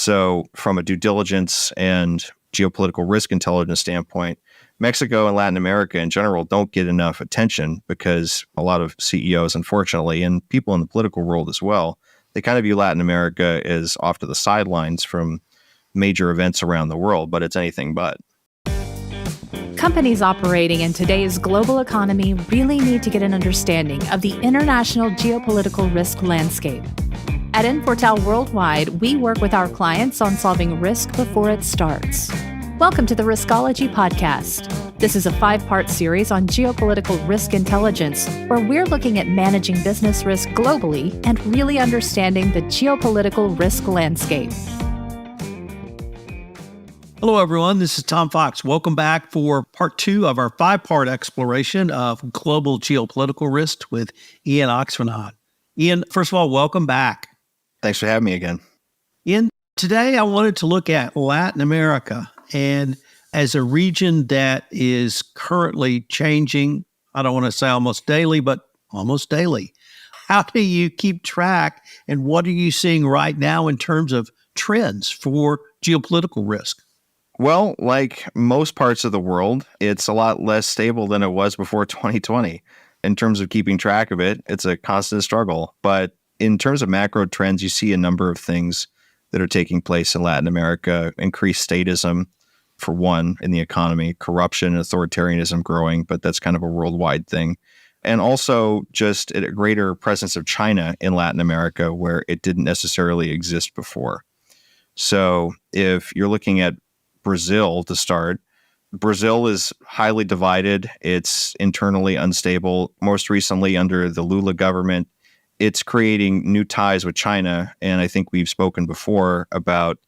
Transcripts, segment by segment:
So from a due diligence and geopolitical risk intelligence standpoint, Mexico and Latin America in general don't get enough attention because a lot of CEOs, unfortunately, and people in the political world as well, they kind of view Latin America as off to the sidelines from major events around the world, but it's anything but. Companies operating in today's global economy really need to get an understanding of the international geopolitical risk landscape. At Infortal Worldwide, we work with our clients on solving risk before it starts. Welcome to the Riskology podcast. This is a 5-part series on geopolitical risk intelligence, where we're looking at managing business risk globally and really understanding the geopolitical risk landscape. Hello, everyone. This is Tom Fox. Welcome back for part 2 of our 5-part exploration of global geopolitical risk with Ian Oxnevad. Ian, first of all, welcome back. Thanks for having me again. Ian, today I wanted to look at Latin America and as a region that is currently changing, I don't want to say almost daily, but almost daily. How do you keep track and what are you seeing right now in terms of trends for geopolitical risk? Well, like most parts of the world, it's a lot less stable than it was before 2020. In terms of keeping track of it, it's a constant struggle. But in terms of macro trends, you see a number of things that are taking place in Latin America. Increased statism, for one, in the economy, corruption and authoritarianism growing, but that's kind of a worldwide thing. And also just a greater presence of China in Latin America where it didn't necessarily exist before. So if you're looking at Brazil to start, Brazil is highly divided. It's internally unstable. Most recently, under the Lula government, it's creating new ties with China. And I think we've spoken before about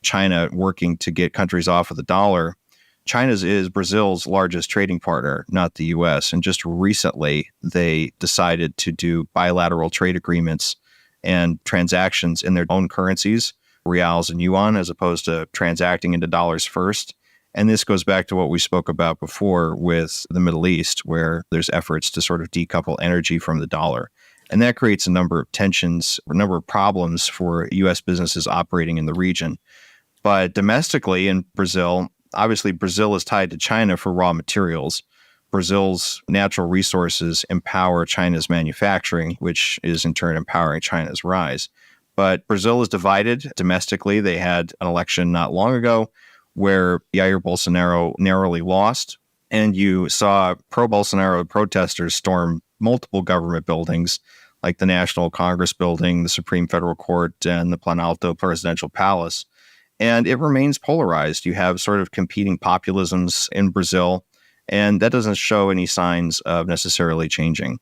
China working to get countries off of the dollar. China is Brazil's largest trading partner, not the U.S. And just recently, they decided to do bilateral trade agreements and transactions in their own currencies, reals and yuan, as opposed to transacting into dollars first. And this goes back to what we spoke about before with the Middle East, where there's efforts to sort of decouple energy from the dollar. And that creates a number of tensions, a number of problems for U.S. businesses operating in the region. But domestically in Brazil, obviously Brazil is tied to China for raw materials. Brazil's natural resources empower China's manufacturing, which is in turn empowering China's rise. But Brazil is divided domestically. They had an election not long ago where Jair Bolsonaro narrowly lost, and you saw pro-Bolsonaro protesters storm multiple government buildings like the National Congress Building, the Supreme Federal Court, and the Planalto Presidential Palace. And it remains polarized. You have sort of competing populisms in Brazil, and that doesn't show any signs of necessarily changing.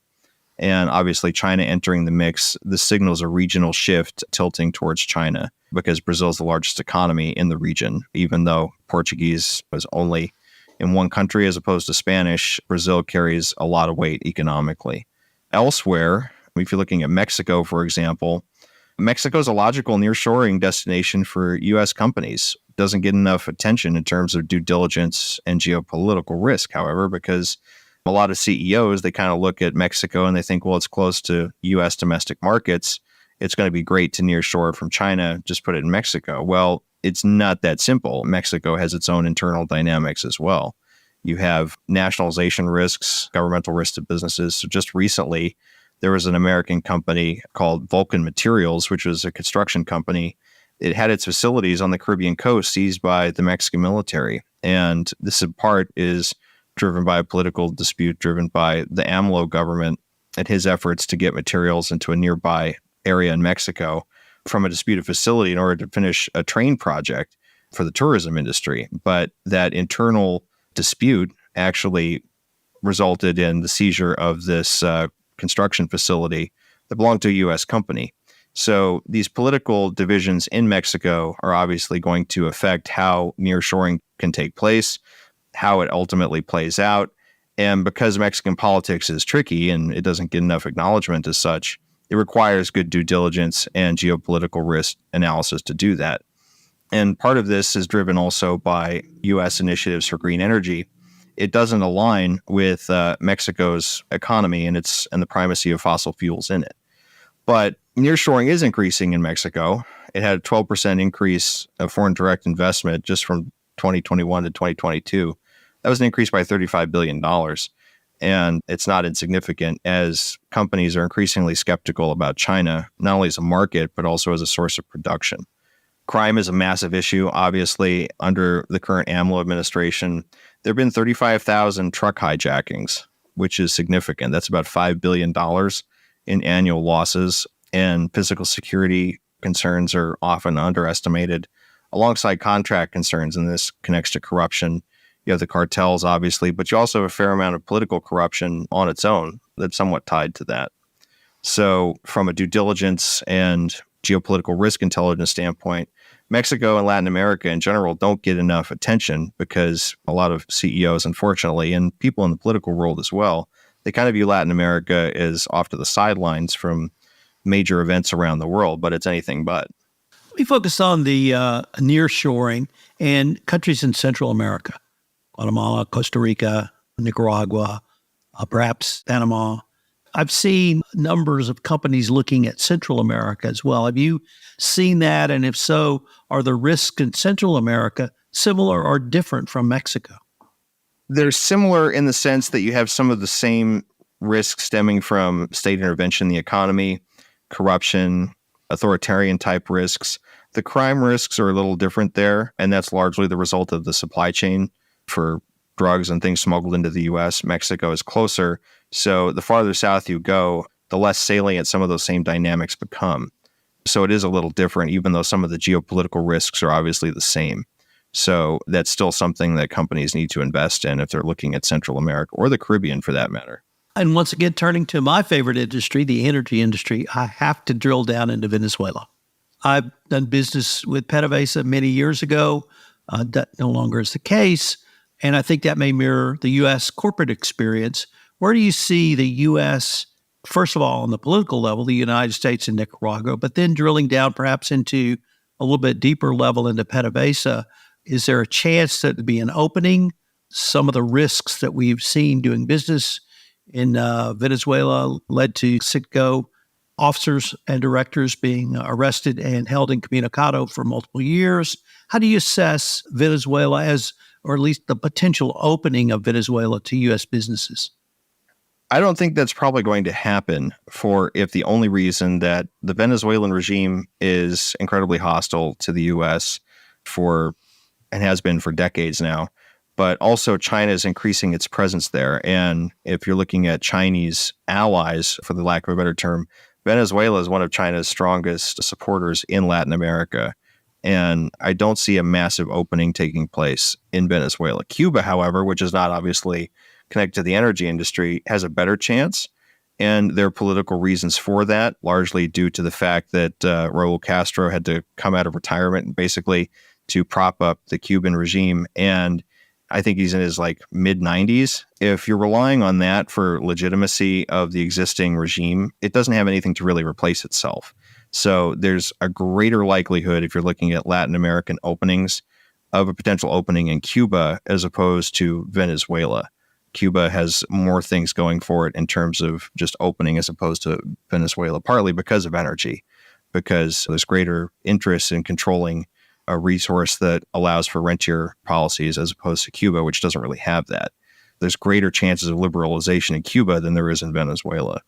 And obviously, China entering the mix, this signals a regional shift tilting towards China because Brazil is the largest economy in the region. Even though Portuguese was only in one country as opposed to Spanish, Brazil carries a lot of weight economically. Elsewhere, if you're looking at Mexico, for example, Mexico is a logical nearshoring destination for U.S. companies. It doesn't get enough attention in terms of due diligence and geopolitical risk, however, because a lot of CEOs, they kind of look at Mexico and they think, well, it's close to U.S. domestic markets. It's going to be great to nearshore from China. Just put it in Mexico. Well, it's not that simple. Mexico has its own internal dynamics as well. You have nationalization risks, governmental risks to businesses. So just recently, there was an American company called Vulcan Materials, which was a construction company. It had its facilities on the Caribbean coast seized by the Mexican military. And this in part is driven by a political dispute driven by the AMLO government and his efforts to get materials into a nearby area in Mexico from a disputed facility in order to finish a train project for the tourism industry. But that internal dispute actually resulted in the seizure of this construction facility that belonged to a U.S. company. So these political divisions in Mexico are obviously going to affect how nearshoring can take place, how it ultimately plays out. And because Mexican politics is tricky and it doesn't get enough acknowledgement as such, it requires good due diligence and geopolitical risk analysis to do that. And part of this is driven also by U.S. initiatives for green energy. It doesn't align with Mexico's economy and the primacy of fossil fuels in it. But nearshoring is increasing in Mexico. it had a 12% increase of foreign direct investment just from 2021 to 2022. That was an increase by $35 billion. And it's not insignificant as companies are increasingly skeptical about China, not only as a market, but also as a source of production. Crime is a massive issue. Obviously, under the current AMLO administration, there have been 35,000 truck hijackings, which is significant. That's about $5 billion in annual losses. And physical security concerns are often underestimated alongside contract concerns. And this connects to corruption. You have the cartels, obviously, but you also have a fair amount of political corruption on its own that's somewhat tied to that. So from a due diligence and geopolitical risk intelligence standpoint, Mexico and Latin America in general don't get enough attention because a lot of CEOs, unfortunately, and people in the political world as well, they kind of view Latin America as off to the sidelines from major events around the world, but it's anything but. We focus on the nearshoring and countries in Central America, Guatemala, Costa Rica, Nicaragua, perhaps Panama. I've seen numbers of companies looking at Central America as well. Have you seen that? And if so, are the risks in Central America similar or different from Mexico? They're similar in the sense that you have some of the same risks stemming from state intervention in the economy, corruption, authoritarian type risks. The crime risks are a little different there, and that's largely the result of the supply chain for drugs and things smuggled into the U.S. Mexico is closer. So the farther south you go, the less salient some of those same dynamics become. So it is a little different, even though some of the geopolitical risks are obviously the same. So that's still something that companies need to invest in if they're looking at Central America or the Caribbean for that matter. And once again, turning to my favorite industry, the energy industry, I have to drill down into Venezuela. I've done business with PDVSA many years ago. That no longer is the case. And I think that may mirror the U.S. corporate experience. Where do you see the U.S., first of all, on the political level, the United States and Nicaragua, but then drilling down perhaps into a little bit deeper level into PDVSA? Is there a chance that there'd be an opening? Some of the risks that we've seen doing business in Venezuela led to Citgo officers and directors being arrested and held incommunicado for multiple years. How do you assess Venezuela as, or at least the potential opening of Venezuela to U.S. businesses? I don't think that's probably going to happen if the only reason that the Venezuelan regime is incredibly hostile to the U.S. and has been for decades now, but also China is increasing its presence there. And if you're looking at Chinese allies, for the lack of a better term, Venezuela is one of China's strongest supporters in Latin America. And I don't see a massive opening taking place in Venezuela. Cuba, however, which is not obviously connected to the energy industry, has a better chance. And there are political reasons for that, largely due to the fact that Raul Castro had to come out of retirement and basically to prop up the Cuban regime. And I think he's in his mid-90s. If you're relying on that for legitimacy of the existing regime, it doesn't have anything to really replace itself. So there's a greater likelihood, if you're looking at Latin American openings, of a potential opening in Cuba as opposed to Venezuela. Cuba has more things going for it in terms of just opening as opposed to Venezuela, partly because of energy, because there's greater interest in controlling a resource that allows for rentier policies as opposed to Cuba, which doesn't really have that. There's greater chances of liberalization in Cuba than there is in Venezuela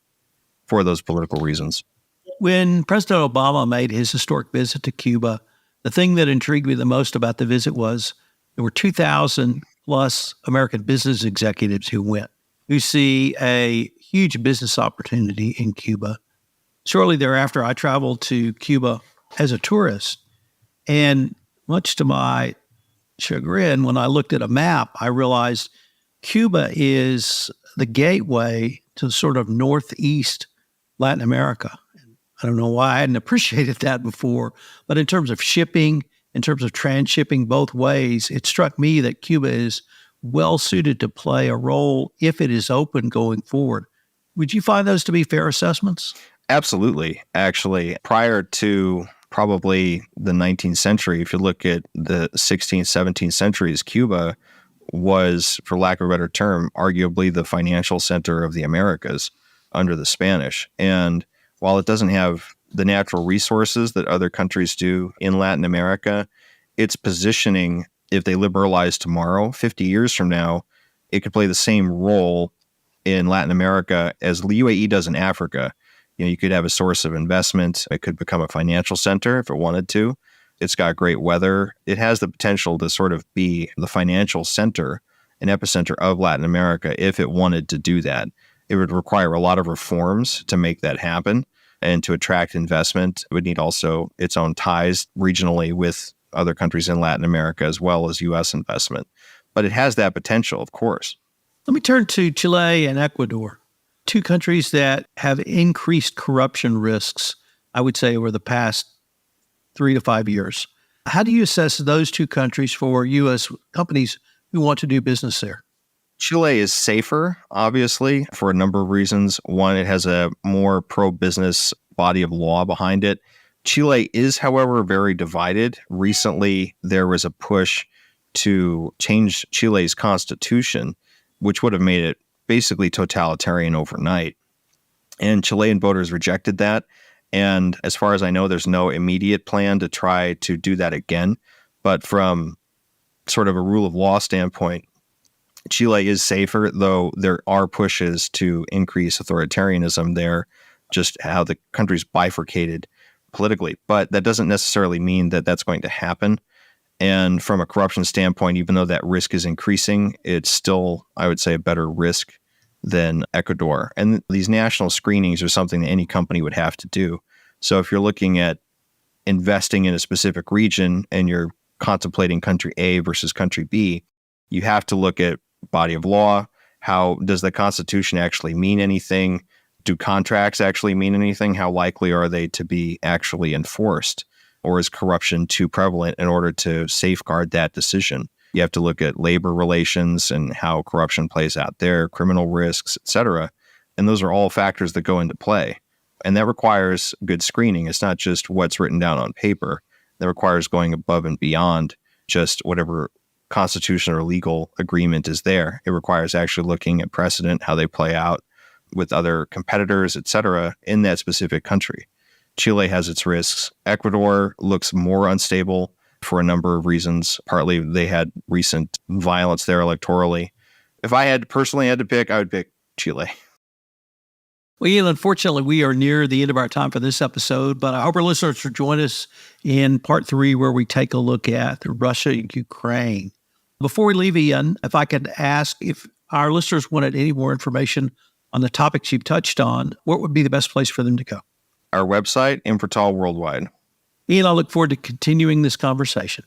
for those political reasons. When President Obama made his historic visit to Cuba, the thing that intrigued me the most about the visit was there were 2,000 plus American business executives who went, who see a huge business opportunity in Cuba. Shortly thereafter, I traveled to Cuba as a tourist. And much to my chagrin, when I looked at a map, I realized Cuba is the gateway to sort of northeast Latin America. I don't know why I hadn't appreciated that before, but in terms of shipping, in terms of transshipping both ways, it struck me that Cuba is well suited to play a role if it is open going forward. Would you find those to be fair assessments? Absolutely. Actually, prior to probably the 19th century, if you look at the 16th, 17th centuries, Cuba was, for lack of a better term, arguably the financial center of the Americas under the Spanish. And while it doesn't have the natural resources that other countries do in Latin America, its positioning, if they liberalize tomorrow, 50 years from now, it could play the same role in Latin America as the UAE does in Africa. You could have a source of investment. It could become a financial center if it wanted to. It's got great weather. It has the potential to sort of be the financial center, an epicenter of Latin America if it wanted to do that. It would require a lot of reforms to make that happen. And to attract investment, it would need also its own ties regionally with other countries in Latin America as well as U.S. investment. But it has that potential, of course. Let me turn to Chile and Ecuador, two countries that have increased corruption risks, I would say, over the past 3 to 5 years. How do you assess those two countries for U.S. companies who want to do business there? Chile is safer, obviously, for a number of reasons. One, it has a more pro-business body of law behind it. Chile is, however, very divided. Recently, there was a push to change Chile's constitution, which would have made it basically totalitarian overnight. And Chilean voters rejected that. And as far as I know, there's no immediate plan to try to do that again. But from sort of a rule of law standpoint, Chile is safer, though there are pushes to increase authoritarianism there, just how the country's bifurcated politically. But that doesn't necessarily mean that that's going to happen. And from a corruption standpoint, even though that risk is increasing, it's still, I would say, a better risk than Ecuador. And these national screenings are something that any company would have to do. So if you're looking at investing in a specific region and you're contemplating country A versus country B, you have to look at body of law. How does the Constitution actually mean anything? Do contracts actually mean anything? How likely are they to be actually enforced? Or is corruption too prevalent in order to safeguard that decision? You have to look at labor relations and how corruption plays out there, criminal risks, et cetera. And those are all factors that go into play. And that requires good screening. It's not just what's written down on paper. That requires going above and beyond just whatever constitutional or legal agreement is there. It requires actually looking at precedent, how they play out with other competitors, et cetera, in that specific country. Chile has its risks. Ecuador looks more unstable for a number of reasons. Partly they had recent violence there electorally. If I had personally had to pick, I would pick Chile. Well, Ian, unfortunately, we are near the end of our time for this episode, but I hope our listeners will join us in part 3, where we take a look at Russia and Ukraine. Before we leave, Ian, if I could ask if our listeners wanted any more information on the topics you've touched on, what would be the best place for them to go? Our website, Infortal Worldwide. Ian, I look forward to continuing this conversation.